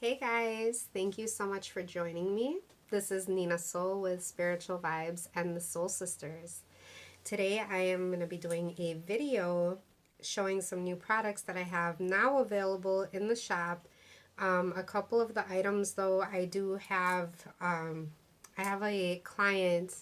Hey guys, thank you so much for joining me. This is Nina Soul with Spiritual Vibes and the Soul Sisters. Today I am going to be doing a video showing some new products that I have now available in the shop. A couple of the items though, I do have, I have a client,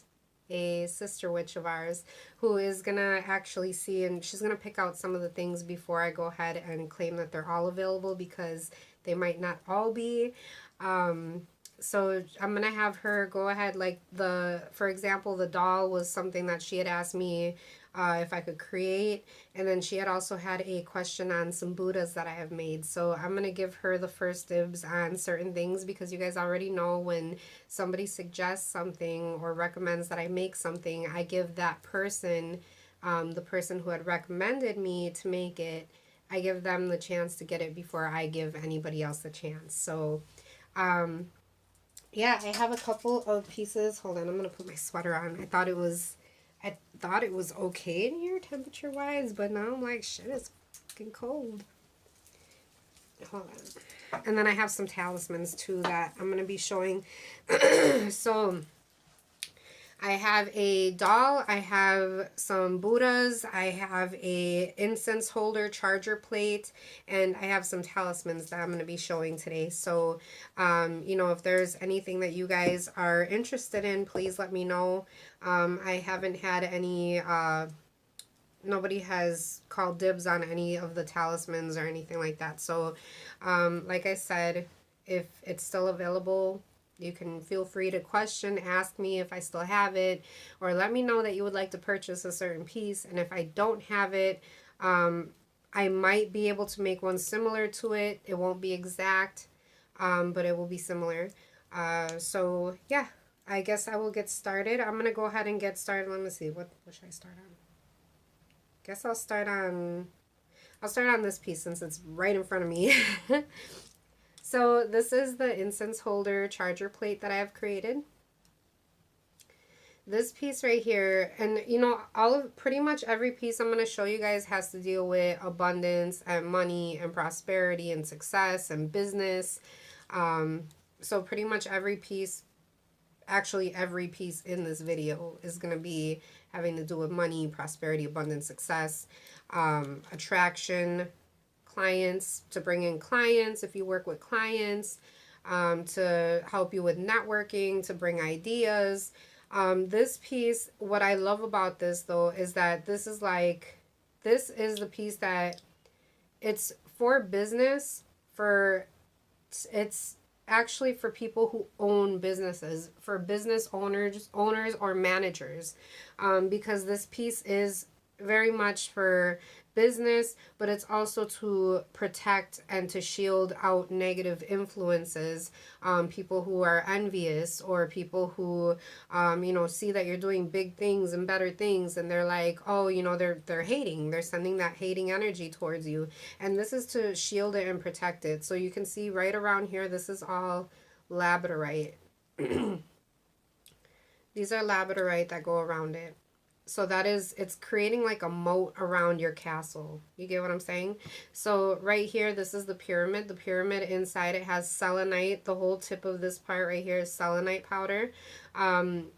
a sister witch of ours, who is going to actually see, and she's going to pick out some of the things before I go ahead and claim that they're all available, because they might not all be. So I'm going to have her go ahead, like for example, the doll was something that she had asked me if I could create. And then she had also had a question on some Buddhas that I have made. So I'm going to give her the first dibs on certain things, because you guys already know when somebody suggests something or recommends that I make something, I give that person, the person who had recommended me to make it, I give them the chance to get it before I give anybody else the chance. So, yeah, I have a couple of pieces. Hold on, I'm gonna put my sweater on. I thought it was okay in here temperature wise, but now I'm like, shit, it's fucking cold. Hold on. And then I have some talismans too that I'm gonna be showing. So I have a doll, I have some Buddhas, I have a incense holder charger plate, and I have some talismans that I'm going to be showing today. So, you know, if there's anything that you guys are interested in, please let me know. I haven't had any, nobody has called dibs on any of the talismans or anything like that. So, like I said, if it's still available, you can feel free to question, ask me if I still have it, or let me know that you would like to purchase a certain piece. And if I don't have it, I might be able to make one similar to it. It won't be exact, but it will be similar. So yeah, I guess I will get started. I'm going to go ahead and get started. Let me see. What should I start on? Guess I'll start on this piece since it's right in front of me. So this is the incense holder charger plate that I have created. This piece right here, and you know, pretty much every piece I'm going to show you guys has to deal with abundance and money and prosperity and success and business. So pretty much every piece, actually every piece in this video is going to be having to do with money, prosperity, abundance, success, attraction, clients, to bring in clients if you work with clients, to help you with networking, to bring ideas. This piece, what I love about this though is that this is the piece that it's for business, it's actually for people who own businesses, for business owners or managers, because this piece is very much for business, but it's also to protect and to shield out negative influences, people who are envious, or people who you know, see that you're doing big things and better things, and they're like, oh, you know, they're hating, they're sending that hating energy towards you. And this is to shield it and protect it. So you can see right around here, this is all Labradorite. These are Labradorite that go around it. So it's creating like a moat around your castle. You get what I'm saying? So right here, this is the pyramid. The pyramid inside it has selenite. The whole tip of this part right here is selenite powder. And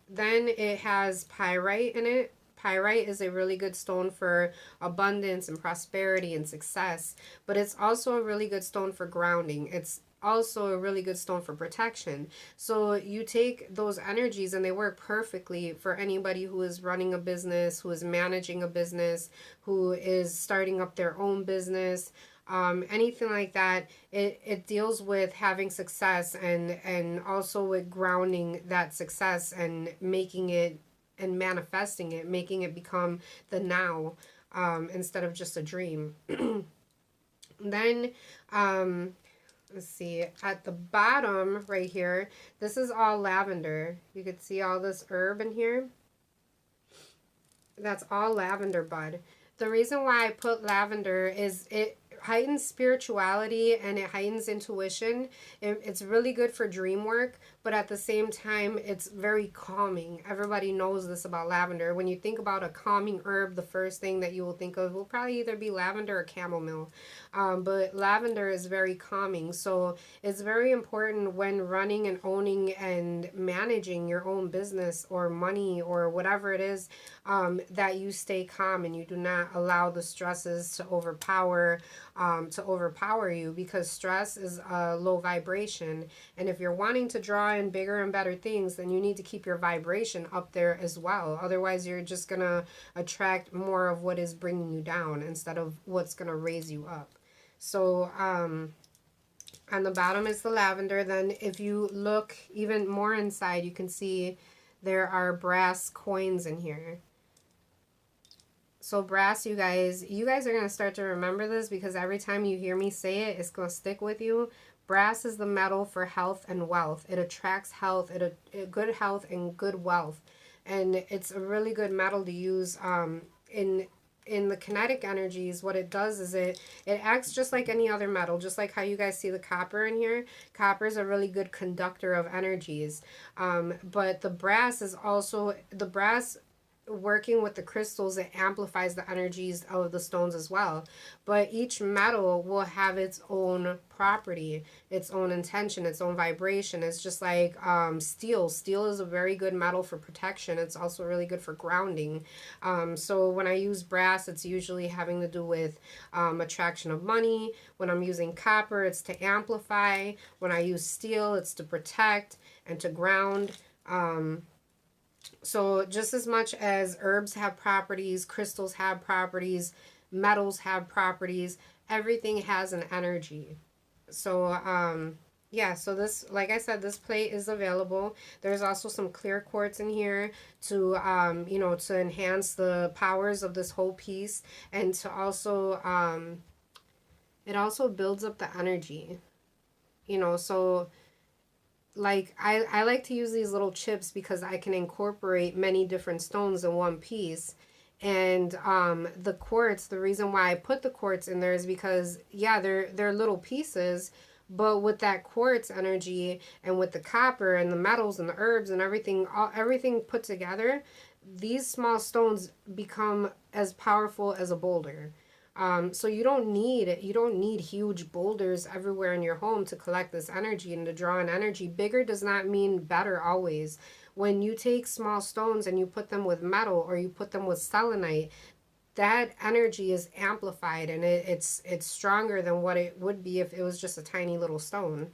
then it has pyrite in it. Pyrite is a really good stone for abundance and prosperity and success, but it's also a really good stone for grounding. It's also a really good stone for protection. So you take those energies and they work perfectly for anybody who is running a business, who is managing a business, who is starting up their own business, anything like that. It deals with having success and also with grounding that success and making it and manifesting it, making it become the now, instead of just a dream. Then let's see, at the bottom right here, this is all lavender. You could see all this herb in here. That's all lavender bud. The reason why I put lavender is heightens spirituality and it heightens intuition. It's really good for dream work, but at the same time, it's very calming. Everybody knows this about lavender. When you think about a calming herb, the first thing that you will think of will probably either be lavender or chamomile. But lavender is very calming. So it's very important when running and owning and managing your own business or money or whatever it is, that you stay calm and you do not allow the stresses to overpower you, because stress is a low vibration. And if you're wanting to draw in bigger and better things, then you need to keep your vibration up there as well. Otherwise, you're just going to attract more of what is bringing you down instead of what's going to raise you up. So, on the bottom is the lavender. Then if you look even more inside, you can see there are brass coins in here. So brass, you guys are going to start to remember this, because every time you hear me say it, it's going to stick with you. Brass is the metal for health and wealth. It attracts health, good health and good wealth. And it's a really good metal to use in the kinetic energies. What it does is it acts just like any other metal, just like how you guys see the copper in here. Copper is a really good conductor of energies. But the brass is also, working with the crystals, it amplifies the energies of the stones as well. But each metal will have its own property, its own intention, its own vibration. It's just like steel. Steel is a very good metal for protection. It's also really good for grounding. So when I use brass, it's usually having to do with attraction of money. When I'm using copper, it's to amplify. When I use steel, it's to protect and to ground. So just as much as herbs have properties, crystals have properties, metals have properties, everything has an energy. So, yeah, so this, like I said, this plate is available. There's also some clear quartz in here to, to enhance the powers of this whole piece, and to also, it also builds up the energy, so like I like to use these little chips because I can incorporate many different stones in one piece. And the quartz, the reason why I put the quartz in there is because, yeah, they're little pieces, but with that quartz energy and with the copper and the metals and the herbs and everything put together, these small stones become as powerful as a boulder. So you don't need huge boulders everywhere in your home to collect this energy and to draw in energy. Bigger does not mean better always. When you take small stones and you put them with metal or you put them with selenite, that energy is amplified, and it's stronger than what it would be if it was just a tiny little stone.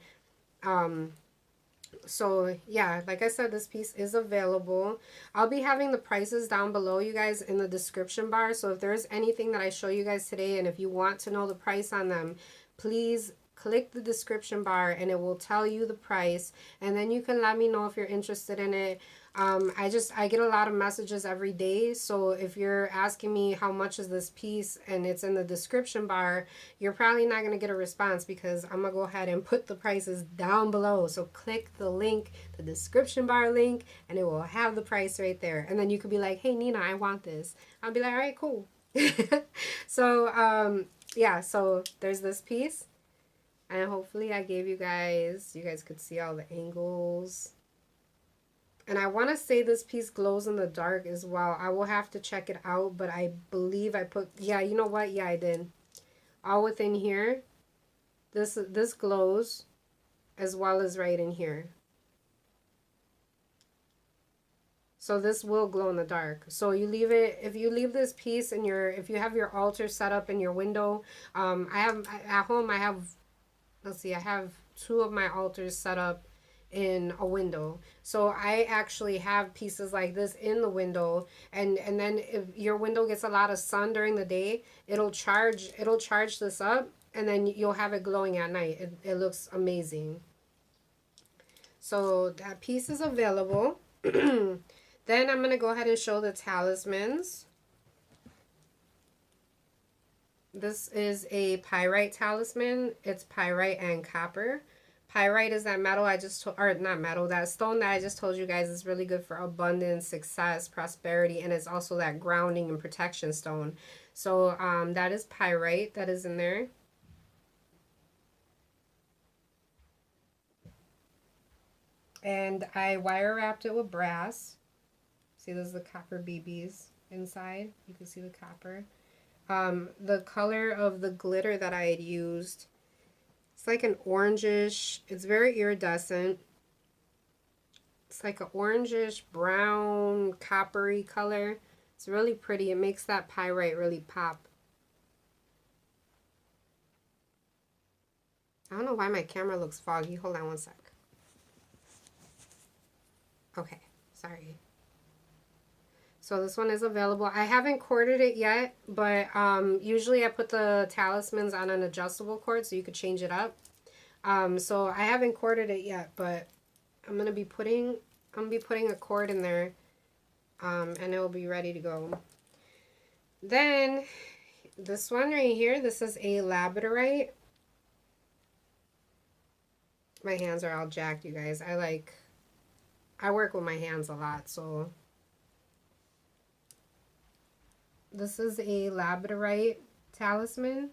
So yeah, like I said, this piece is available. I'll be having the prices down below, you guys, in the description bar. So if there's anything that I show you guys today, and if you want to know the price on them, please click the description bar and it will tell you the price, and then you can let me know if you're interested in it. I get a lot of messages every day, so if you're asking me how much is this piece and it's in the description bar, you're probably not going to get a response, because I'm going to go ahead and put the prices down below. So click the link, the description bar link, and it will have the price right there. And then you could be like, hey Nina, I want this. I'll be like, all right, cool. So yeah, so there's this piece, and hopefully I gave you guys could see all the angles. And I want to say this piece glows in the dark as well. I will have to check it out, but I believe I put, yeah, you know what? Yeah, I did. All within here, this glows as well as right in here. So this will glow in the dark. So you leave it, if you leave this piece in if you have your altar set up in your window, at home I have, let's see, I have 2 of my altars set up in a window. So I actually have pieces like this in the window, and then if your window gets a lot of sun during the day, it'll charge this up, and then you'll have it glowing at night. It looks amazing. So that piece is available. Then I'm going to go ahead and show the talismans. This is a pyrite talisman. It's pyrite and copper. Pyrite is that metal that stone that I just told you guys is really good for abundance, success, prosperity, and it's also that grounding and protection stone. So that is pyrite that is in there. And I wire wrapped it with brass. See, there's the copper BBs inside. You can see the copper. The color of the glitter that I had used, it's like an orangish, it's very iridescent. It's like an orangish, brown, coppery color. It's really pretty. It makes that pyrite really pop. I don't know why my camera looks foggy. Hold on one sec. Okay, sorry. So this one is available. I haven't corded it yet, but usually I put the Talismans on an adjustable cord so you could change it up. So I haven't corded it yet, but I'm gonna be putting a cord in there, and it will be ready to go. Then this one right here, this is a Labradorite. My hands are all jacked, you guys. I work with my hands a lot, so this is a Labradorite talisman.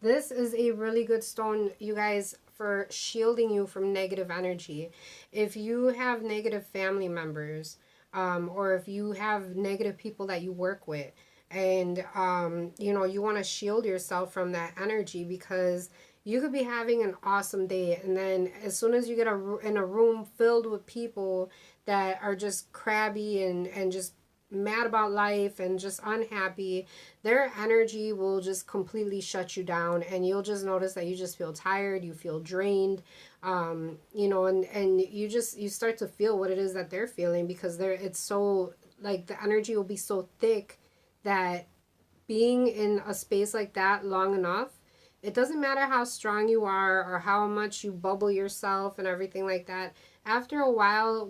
This is a really good stone, you guys, for shielding you from negative energy. If you have negative family members, or if you have negative people that you work with, and you know, you want to shield yourself from that energy, because you could be having an awesome day, and then as soon as you get in a room filled with people that are just crabby and just mad about life and just unhappy, their energy will just completely shut you down, and you'll just notice that you just feel tired, you feel drained, you know, and you start to feel what it is that they're feeling, because it's so, like, the energy will be so thick that being in a space like that long enough, it doesn't matter how strong you are or how much you bubble yourself and everything like that. After a while,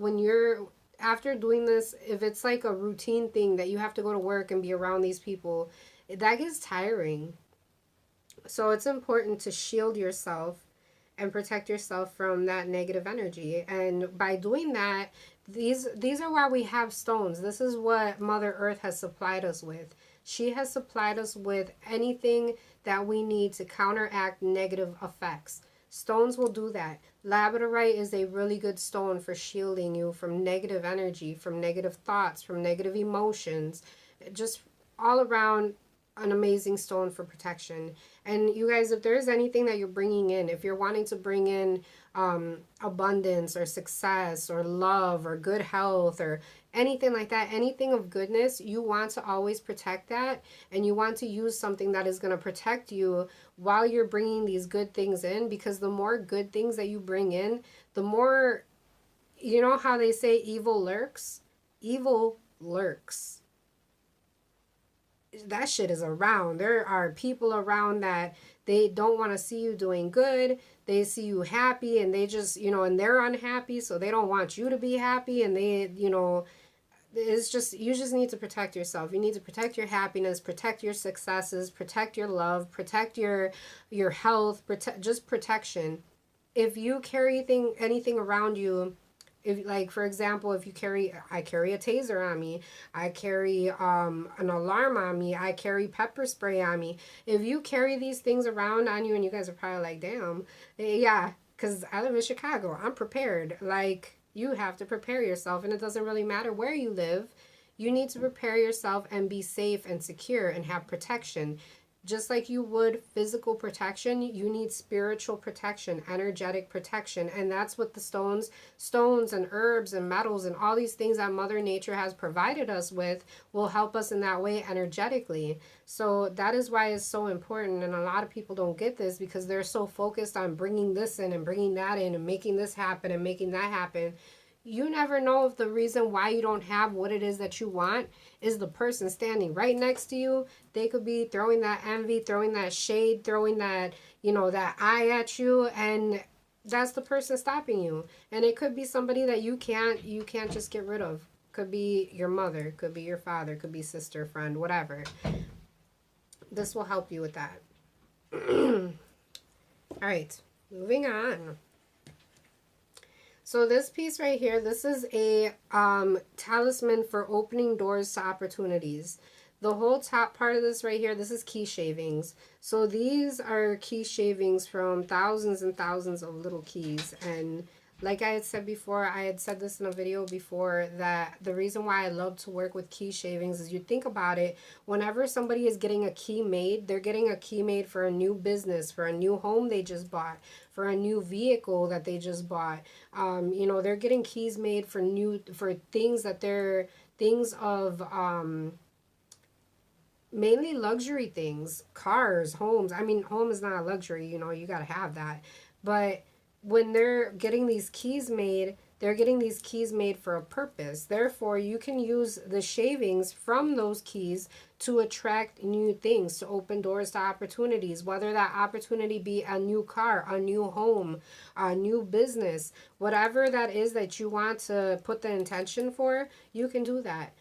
after doing this, if it's like a routine thing that you have to go to work and be around these people, that gets tiring. So it's important to shield yourself and protect yourself from that negative energy. And by doing that, these are why we have stones. This is what Mother Earth has supplied us with. She has supplied us with anything that we need to counteract negative effects. Stones will do that. Labradorite is a really good stone for shielding you from negative energy, from negative thoughts, from negative emotions. Just all around an amazing stone for protection. And you guys, if there's anything that you're bringing in, if you're wanting to bring in abundance or success or love or good health or anything like that, anything of goodness, you want to always protect that, and you want to use something that is going to protect you while you're bringing these good things in, because the more good things that you bring in, the more, you know how they say evil lurks? Evil lurks. That shit is around. There are people around that they don't want to see you doing good. They see you happy, and they just, you know, and they're unhappy, so they don't want you to be happy, and they, you know, it's just, you just need to protect yourself. You need to protect your happiness, protect your successes, protect your love, protect your health, just protection. If you carry anything around you, if, like, for example, if I carry a taser on me, I carry an alarm on me, I carry pepper spray on me. If you carry these things around on you, and you guys are probably like, damn, yeah, because I live in Chicago, I'm prepared. Like, you have to prepare yourself, and it doesn't really matter where you live. You need to prepare yourself and be safe and secure and have protection. Just like you would physical protection, you need spiritual protection, energetic protection. And that's what the stones and herbs and metals and all these things that Mother Nature has provided us with will help us in that way energetically. So that is why it's so important. And a lot of people don't get this because they're so focused on bringing this in and bringing that in and making this happen and making that happen. You never know if the reason why you don't have what it is that you want is the person standing right next to you. They could be throwing that envy, throwing that shade, throwing that, you know, that eye at you, and that's the person stopping you. And it could be somebody that you can't just get rid of. Could be your mother, could be your father, could be sister, friend, whatever. This will help you with that. All right, moving on. So this piece right here, this is a talisman for opening doors to opportunities. The whole top part of this right here, this is key shavings. So these are key shavings from thousands and thousands of little keys. And like I had said before, I had said this in a video before, that the reason why I love to work with key shavings is, you think about it, whenever somebody is getting a key made, they're getting a key made for a new business, for a new home they just bought, for a new vehicle that they just bought. You know, they're getting keys made for things that they're things of mainly luxury things, cars, homes. I mean, home is not a luxury, you know, you got to have that. But when they're getting these keys made, they're getting these keys made for a purpose. Therefore, you can use the shavings from those keys to attract new things, to open doors to opportunities, whether that opportunity be a new car, a new home, a new business, whatever that is that you want to put the intention for, you can do that.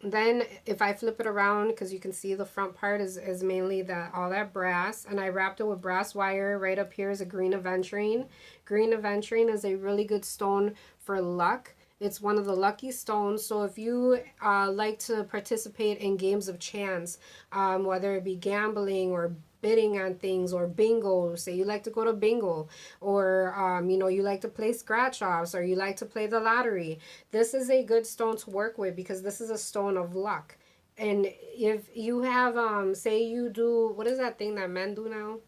Then if I flip it around, because you can see the front part is mainly all that brass, and I wrapped it with brass wire. Right up here is a green aventurine. Green aventurine is a really good stone for luck. It's one of the lucky stones. So if you like to participate in games of chance, whether it be gambling or bidding on things, or bingo, say you like to go to bingo, or you know, you like to play scratch offs, or you like to play the lottery, this is a good stone to work with, because this is a stone of luck. And if you have say you do, what is that thing that men do now?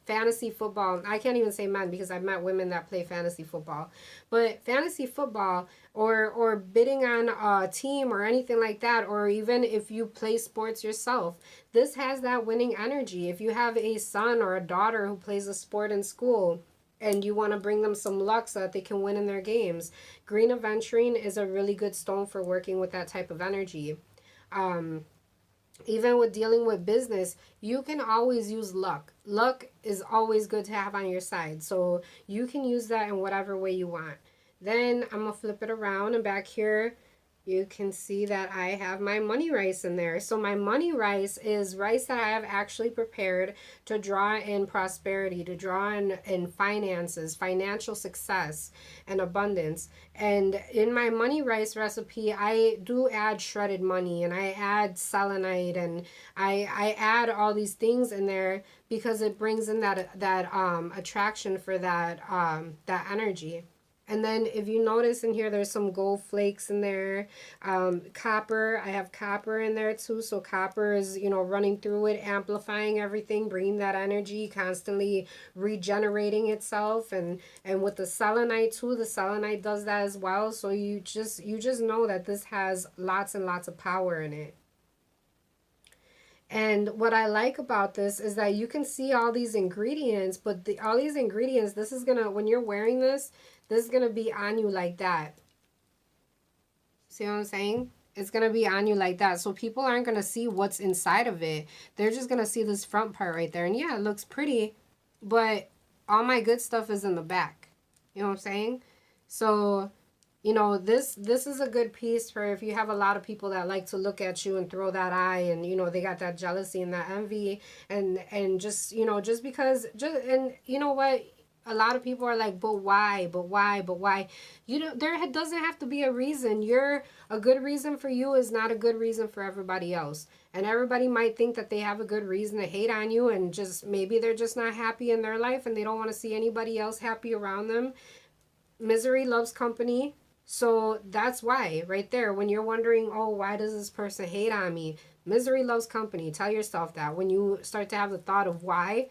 Fantasy football. I can't even say men, because I've met women that play fantasy football. But fantasy football, or bidding on a team or anything like that, or even if you play sports yourself, this has that winning energy. If you have a son or a daughter who plays a sport in school, and you want to bring them some luck so that they can win in their games, green aventurine is a really good stone for working with that type of energy. Even with dealing with business, you can always use luck. Luck is always good to have on your side. So you can use that in whatever way you want. Then I'm going to flip it around, and back here you can see that I have my money rice in there. So my money rice is rice that I have actually prepared to draw in prosperity, to draw in finances, financial success, and abundance. And in my money rice recipe, I do add shredded money, and I add selenite, and I add all these things in there, because it brings in that attraction for that energy. And then if you notice in here, there's some gold flakes in there. Copper, I have copper in there too. So copper is, you know, running through it, amplifying everything, bringing that energy, constantly regenerating itself. And with the selenite too, the selenite does that as well. So you just know that this has lots and lots of power in it. And what I like about this is that you can see all these ingredients, but all these ingredients, this is going to, when you're wearing this is going to be on you like that. See what I'm saying? It's going to be on you like that. So people aren't going to see what's inside of it. They're just going to see this front part right there. And yeah, it looks pretty, but all my good stuff is in the back. You know what I'm saying? So, you know, this is a good piece for if you have a lot of people that like to look at you and throw that eye, and, you know, they got that jealousy and that envy, and just, you know, just because, and you know what? A lot of people are like, but why? But why? But why? You know, there doesn't have to be a reason. A good reason for you is not a good reason for everybody else. And everybody might think that they have a good reason to hate on you, and just maybe they're just not happy in their life and they don't want to see anybody else happy around them. Misery loves company. So that's why, right there, when you're wondering, oh, why does this person hate on me? Misery loves company. Tell yourself that. When you start to have the thought of why,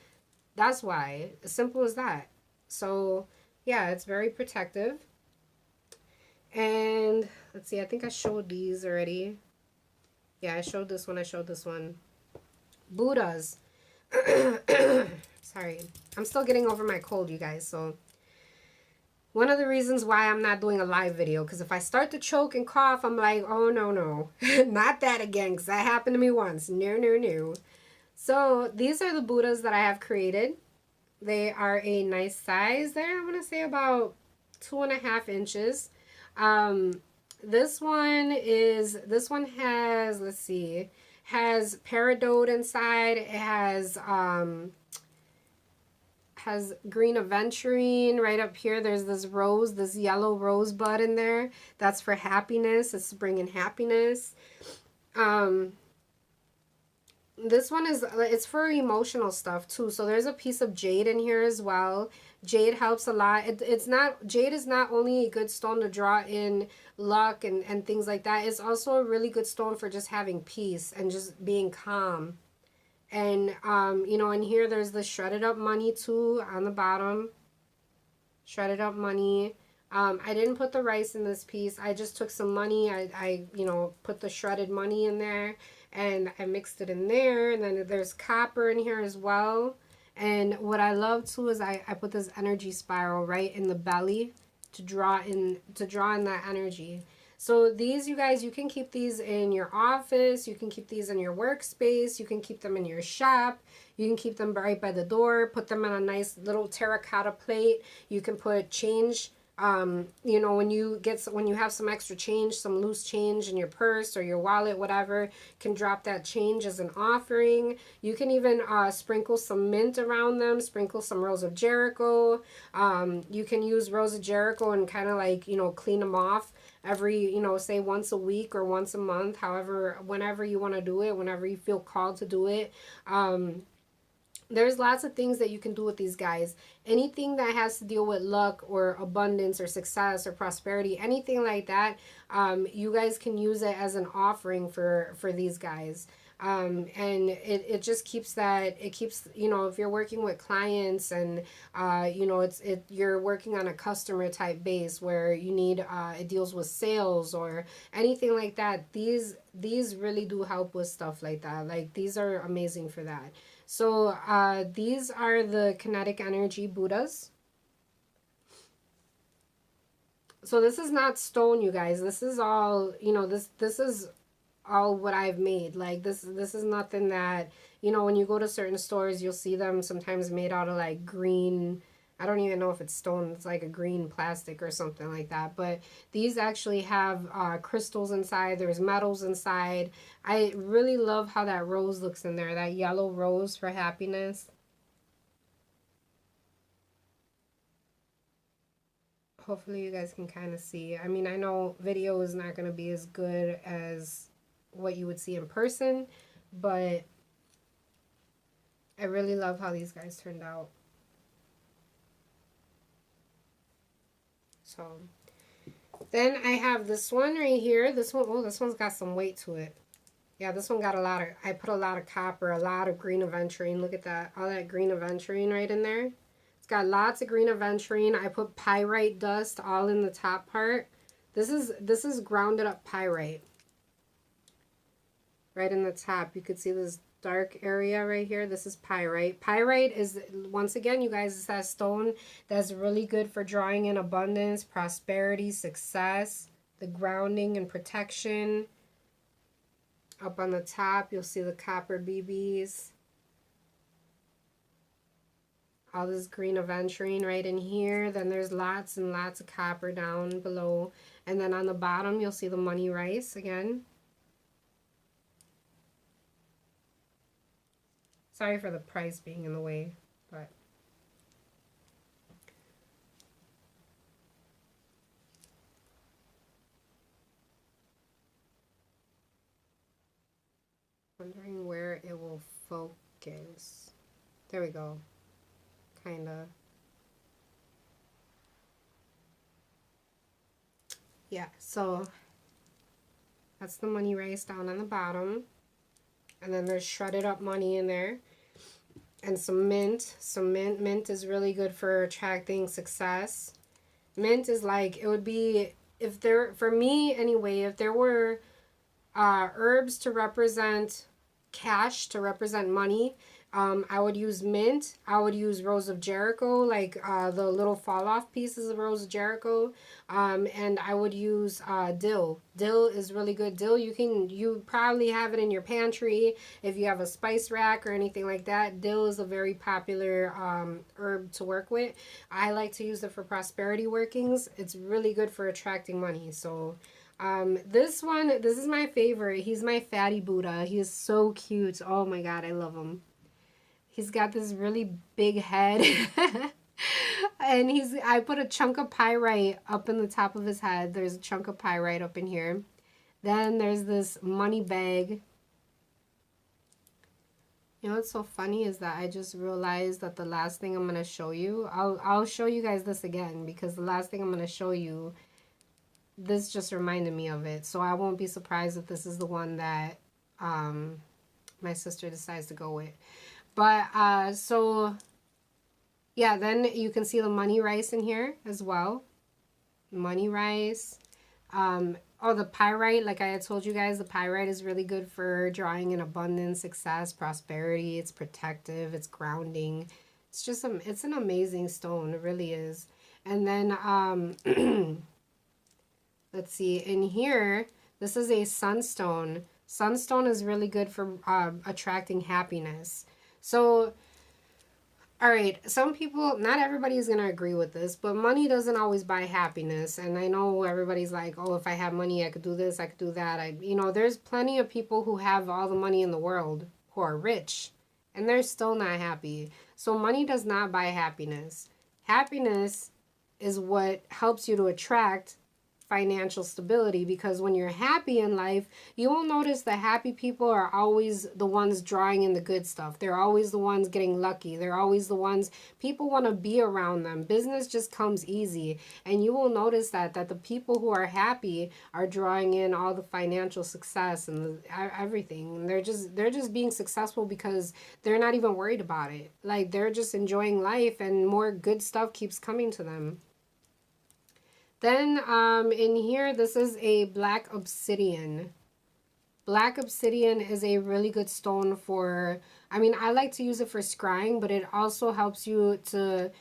that's why. As simple as that. So, yeah, it's very protective. And let's see, I think I showed these already. Yeah, I showed this one. I showed this one. Buddhas. Sorry. I'm still getting over my cold, you guys. So, one of the reasons why I'm not doing a live video, because if I start to choke and cough, I'm like, oh, no. Not that again, because that happened to me once. No. So, these are the Buddhas that I have created. They are a nice size there. I'm going to say about 2.5 inches. This one has, let's see, has peridot inside. It has green aventurine right up here. There's this rose, this yellow rosebud in there. That's for happiness. It's bringing happiness. This one it's for emotional stuff too. So there's a piece of jade in here as well. Jade helps a lot. It's not, jade is not only a good stone to draw in luck and things like that. It's also a really good stone for just having peace and just being calm. And you know, and here there's the shredded up money too on the bottom. Shredded up money. I didn't put the rice in this piece. I just took some money. I you know, put the shredded money in there and I mixed it in there. And then there's copper in here as well. And what I love too is I put this energy spiral right in the belly to draw in that energy. So these, you guys, you can keep these in your office, you can keep these in your workspace, you can keep them in your shop, you can keep them right by the door, put them on a nice little terracotta plate. You can put change, you know, when you have some extra change, some loose change in your purse or your wallet, whatever, can drop that change as an offering. You can even sprinkle some mint around them, sprinkle some Rose of Jericho. You can use Rose of Jericho and kind of like, you know, clean them off every, you know, say once a week or once a month, however, whenever you want to do it, whenever you feel called to do it. There's lots of things that you can do with these guys. Anything that has to deal with luck or abundance or success or prosperity, anything like that, you guys can use it as an offering for these guys. And it just keeps that, it keeps, you know, if you're working with clients and, you know, you're working on a customer type base where you need, it deals with sales or anything like that. These really do help with stuff like that. Like, these are amazing for that. So these are the Kinetic Energy Buddhas. So this is not stone, you guys. This is all, you know, this is all what I've made. Like, this is nothing that, you know, when you go to certain stores, you'll see them sometimes made out of like green, I don't even know if it's stone, it's like a green plastic or something like that. But these actually have crystals inside, there's metals inside. I really love how that rose looks in there, that yellow rose for happiness. Hopefully you guys can kind of see. I mean, I know video is not going to be as good as what you would see in person, but I really love how these guys turned out. So then I have this one right here. This one, oh, this one's got some weight to it. Yeah, this one got a lot of, I put a lot of copper, a lot of green aventurine. Look at that, all that green aventurine right in there. It's got lots of green aventurine. I put pyrite dust all in the top part. This is grounded up pyrite. Right in the top, you could see this dark area right here. This is pyrite. Pyrite is, once again, you guys, it's that stone that's really good for drawing in abundance, prosperity, success, the grounding and protection. Up on the top, you'll see the copper BBs. All this green aventurine right in here. Then there's lots and lots of copper down below. And then on the bottom, you'll see the money rice again. Sorry for the price being in the way, but wondering where it will focus. There we go. Kinda. Yeah, so that's the money rice down on the bottom. And then there's shredded up money in there. And some mint. Mint is really good for attracting success. Mint is like, it would be, if there, for me anyway, if there were herbs to represent cash, to represent money, I would use mint. I would use Rose of Jericho, like the little fall off pieces of Rose of Jericho. And I would use dill. Dill is really good. Dill, you probably have it in your pantry if you have a spice rack or anything like that. Dill is a very popular herb to work with. I like to use it for prosperity workings. It's really good for attracting money. So this is my favorite. He's my fatty Buddha. He is so cute. Oh my god, I love him. He's got this really big head. And I put a chunk of pyrite up in the top of his head. There's a chunk of pyrite up in here. Then there's this money bag. You know what's so funny is that I just realized that the last thing I'm gonna show you, I'll show you guys this again, because the last thing I'm gonna show you, this just reminded me of it. So I won't be surprised if this is the one that my sister decides to go with. But so yeah, then you can see the money rice in here as well. Money rice. Oh, the pyrite, like I had told you guys, the pyrite is really good for drawing in abundance, success, prosperity. It's protective, it's grounding. It's just it's an amazing stone. It really is. And then let's see, in here, this is a sunstone. Sunstone is really good for attracting happiness. So all right, some people, not everybody is going to agree with this, but money doesn't always buy happiness. And I know everybody's like, oh, if I have money, I could do this, I could do that. There's plenty of people who have all the money in the world who are rich and they're still not happy. So money does not buy happiness. Happiness is what helps you to attract financial stability, because when you're happy in life, you will notice that happy people are always the ones drawing in the good stuff. They're always the ones getting lucky. They're always the ones people want to be around them. Business just comes easy, and you will notice that the people who are happy are drawing in all the financial success and everything. They're just being successful because they're not even worried about it. Like, they're just enjoying life, and more good stuff keeps coming to them. Then in here, this is a black obsidian. Black obsidian is a really good stone for, I like to use it for scrying, but it also helps you to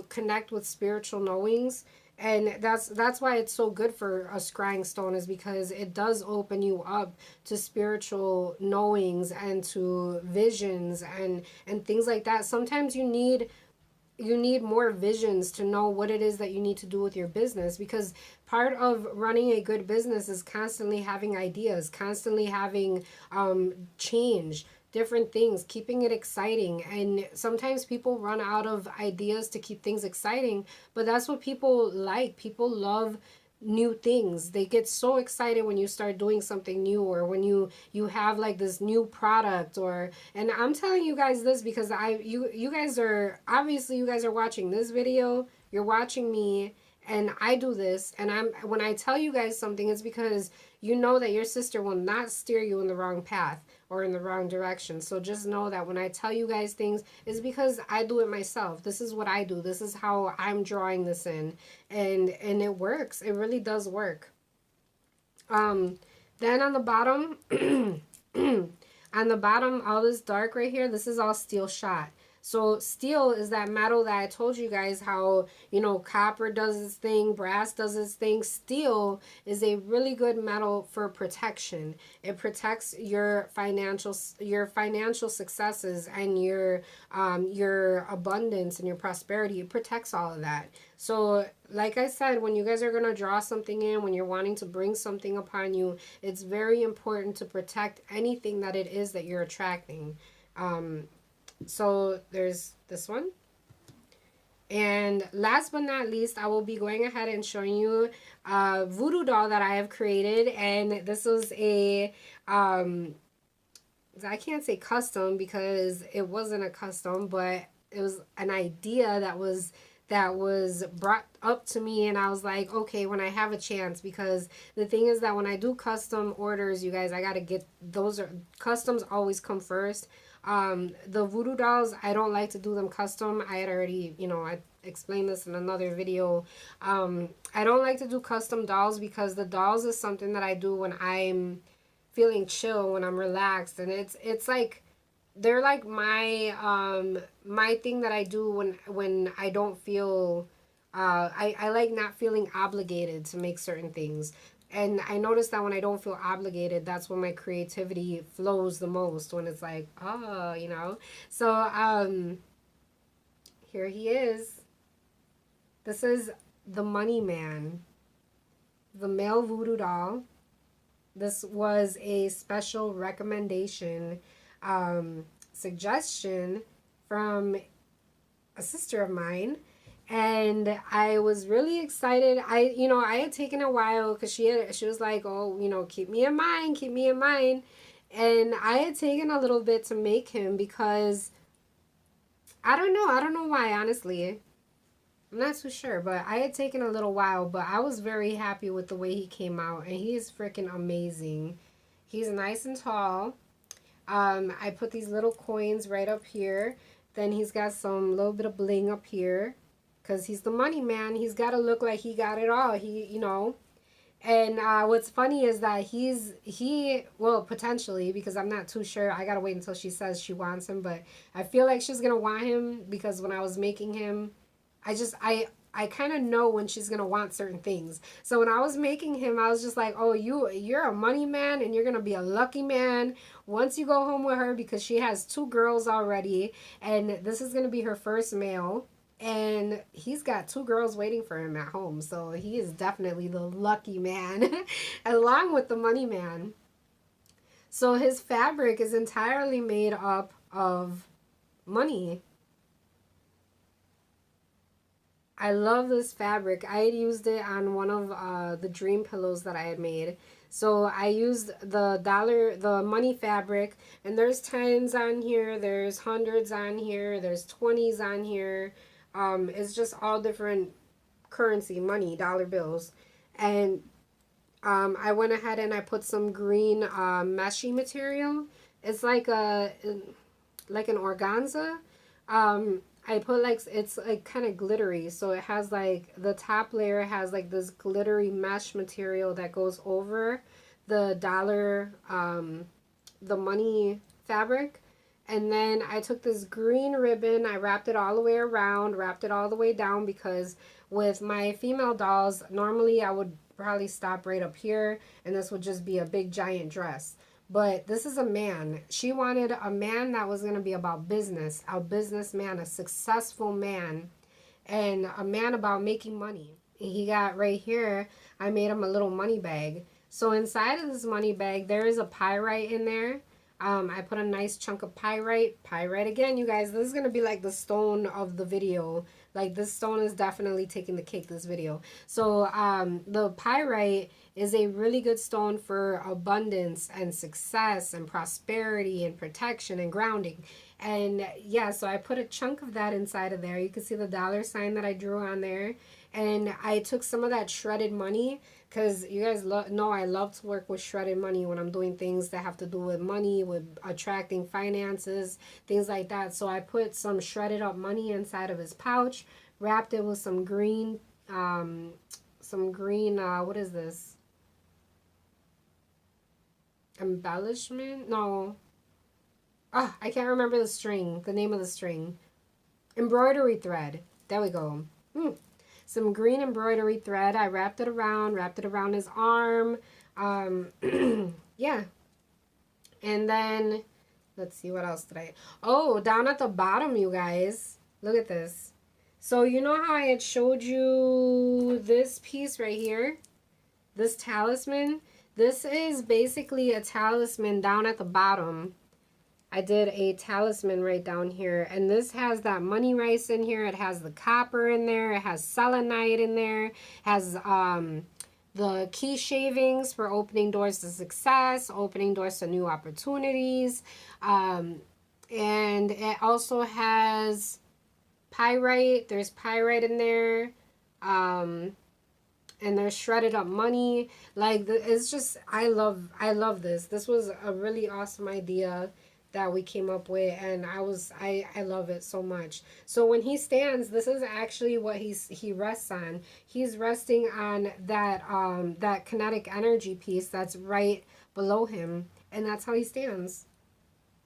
connect with spiritual knowings. And that's why it's so good for a scrying stone, is because it does open you up to spiritual knowings and to visions and things like that. Sometimes you need more visions to know what it is that you need to do with your business, because part of running a good business is constantly having ideas, constantly having change, different things, keeping it exciting. And sometimes people run out of ideas to keep things exciting, but that's what people like. People love new things. They get so excited when you start doing something new, or when you have like this new product. Or, and I'm telling you guys this because you guys are obviously, you guys are watching this video, you're watching me, and I do this, and when I tell you guys something, it's because you know that your sister will not steer you in the wrong path or in the wrong direction. So just know that when I tell you guys things, it's because I do it myself. This is what I do. This is how I'm drawing this in. And it works. It really does work. Then on the bottom, on the bottom, all this dark right here, this is all steel shot. So steel is that metal that I told you guys how, copper does its thing, brass does its thing. Steel is a really good metal for protection. It protects your financial successes and your abundance and your prosperity. It protects all of that. So like I said, when you guys are going to draw something in, when you're wanting to bring something upon you, it's very important to protect anything that it is that you're attracting. So there's this one. And last but not least, I will be going ahead and showing you a voodoo doll that I have created. And this was a, I can't say custom because it wasn't a custom, but it was an idea that was brought up to me, and I was like, okay, when I have a chance, because the thing is that when I do custom orders, you guys, I gotta get customs always come first. The voodoo dolls, I don't like to do them custom. I had already, I explained this in another video. I don't like to do custom dolls because the dolls is something that I do when I'm feeling chill, when I'm relaxed, and it's like, they're like my thing that I do when I don't feel I like not feeling obligated to make certain things. And I noticed that when I don't feel obligated, that's when my creativity flows the most, when it's like, oh. So here he is. This is the Money Man, the male voodoo doll. This was a special recommendation, suggestion from a sister of mine, and I was really excited. I had taken a while because she was like, oh, keep me in mind, And I had taken a little bit to make him because I don't know. I don't know why, honestly. I'm not too sure, but I had taken a little while, but I was very happy with the way he came out, and he is freaking amazing. He's nice and tall. I put these little coins right up here. Then he's got some little bit of bling up here, cause he's the money man. He's got to look like he got it all. He. And what's funny is that well, potentially, because I'm not too sure. I gotta wait until she says she wants him, but I feel like she's gonna want him because when I was making him, I kind of know when she's gonna want certain things. So when I was making him, I was just like, oh, you're a money man and you're gonna be a lucky man once you go home with her, because she has 2 girls already, and this is gonna be her first male. And he's got 2 girls waiting for him at home. So he is definitely the lucky man, along with the money man. So his fabric is entirely made up of money. I love this fabric. I had used it on one of the dream pillows that I had made. So I used the money fabric, and there's tens on here, there's hundreds on here, there's 20s on here. It's just all different currency, money, dollar bills. And I went ahead and I put some green meshy material. It's like an organza. I put like, it's like kind of glittery, so it has like the top layer has like this glittery mesh material that goes over the the money fabric. And then I took this green ribbon, I wrapped it all the way around, wrapped it all the way down, because with my female dolls, normally I would probably stop right up here and this would just be a big giant dress. But this is a man. She wanted a man that was going to be about business, a businessman, a successful man, and a man about making money. He got right here, I made him a little money bag. So inside of this money bag, there is a pyrite in there. I put a nice chunk of pyrite. Pyrite again, you guys. This is going to be like the stone of the video. Like, this stone is definitely taking the cake this video. So the pyrite is a really good stone for abundance and success and prosperity and protection and grounding. And yeah, so I put a chunk of that inside of there. You can see the dollar sign that I drew on there. And I took some of that shredded money, because you guys know I love to work with shredded money when I'm doing things that have to do with money, with attracting finances, things like that. So I put some shredded up money inside of his pouch, wrapped it with some green, what is this? Embellishment? No. Ah, I can't remember the name of the string. Embroidery thread. There we go. Some green embroidery thread. I wrapped it around his arm. Yeah. And then, let's see, what else did I... Oh, down at the bottom, you guys. Look at this. So you know how I had showed you this piece right here? This talisman? This is basically a talisman down at the bottom. I did a talisman right down here, and this has that money rice in here. It has the copper in there. It has selenite in there. It has the key shavings for opening doors to success, opening doors to new opportunities. And it also has pyrite. There's pyrite in there. And there's shredded up money. Like, it's just, I love this. This was a really awesome idea that we came up with, and I love it so much. So when he stands, this is actually what he rests on. He's resting on that kinetic energy piece that's right below him, and that's how he stands.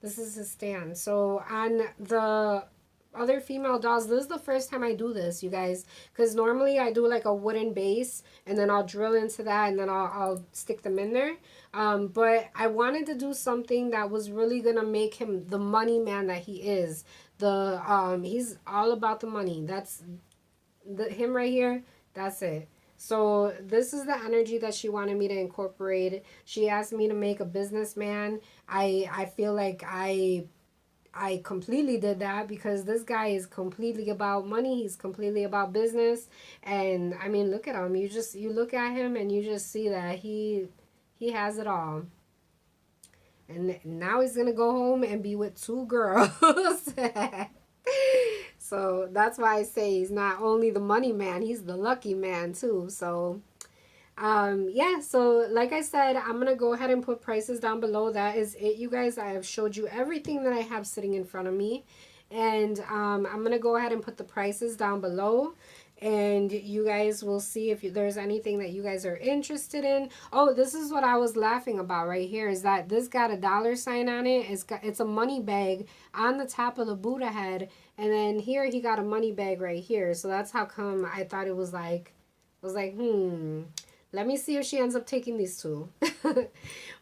This is his stand. So on the other female dolls, this is the first time I do this, you guys, because normally I do like a wooden base and then I'll drill into that and then I'll stick them in there. But I wanted to do something that was really gonna make him the money man that he is. He's all about the money. That's him right here. That's it. So this is the energy that she wanted me to incorporate. She asked me to make a businessman. I feel like I completely did that, because this guy is completely about money. He's completely about business. And I mean, look at him. You look at him and you just see that he has it all. And now he's going to go home and be with 2 girls. So that's why I say he's not only the money man, he's the lucky man too. So yeah, so like I said, I'm gonna go ahead and put prices down below. That is it, you guys. I have showed you everything that I have sitting in front of me, and I'm gonna go ahead and put the prices down below, and you guys will see if there's anything that you guys are interested in. Oh, this is what I was laughing about right here, is that this got a $sign on it. It's a money bag on the top of the Buddha head, and then here he got a money bag right here. So that's how come I thought it was like, I was like, let me see if she ends up taking these 2.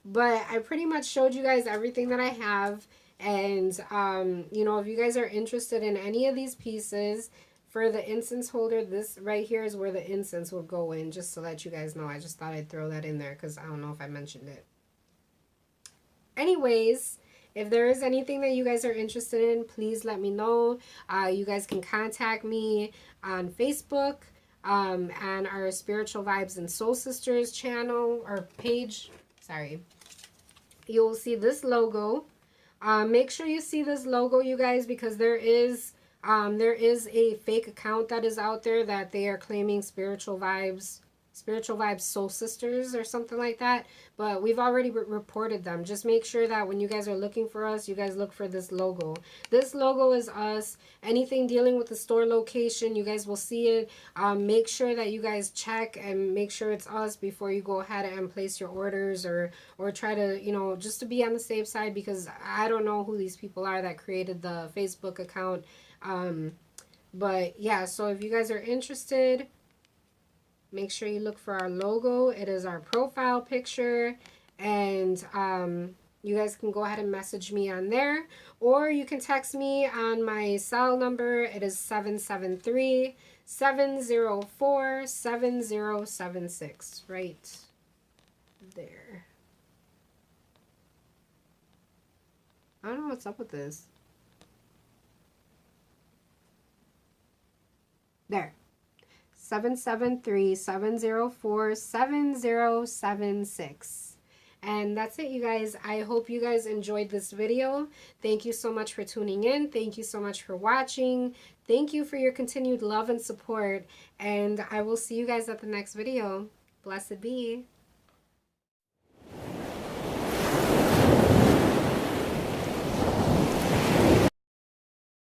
But I pretty much showed you guys everything that I have. And, you know, if you guys are interested in any of these pieces for the incense holder, this right here is where the incense will go in, just to let you guys know. I just thought I'd throw that in there because I don't know if I mentioned it. Anyways, if there is anything that you guys are interested in, please let me know. You guys can contact me on Facebook. And our Spiritual Vibes and Soul Sisters channel or page. Sorry. You will see this logo. Make sure you see this logo, you guys, because there is a fake account that is out there that they are claiming Spiritual Vibes Soul Sisters or something like that. But we've already reported them. Just make sure that when you guys are looking for us, you guys look for this logo. This logo is us. Anything dealing with the store location, you guys will see it. Make sure that you guys check and make sure it's us before you go ahead and place your orders, or try to, you know, just to be on the safe side, because I don't know who these people are that created the Facebook account. But yeah, so if you guys are interested, make sure you look for our logo. It is our profile picture. And you guys can go ahead and message me on there. Or you can text me on my cell number. It is 773-704-7076. Right there. I don't know what's up with this. There. 773-704-7076. And that's it, you guys. I hope you guys enjoyed this video. Thank you so much for tuning in. Thank you so much for watching. Thank you for your continued love and support. And I will see you guys at the next video. Blessed be.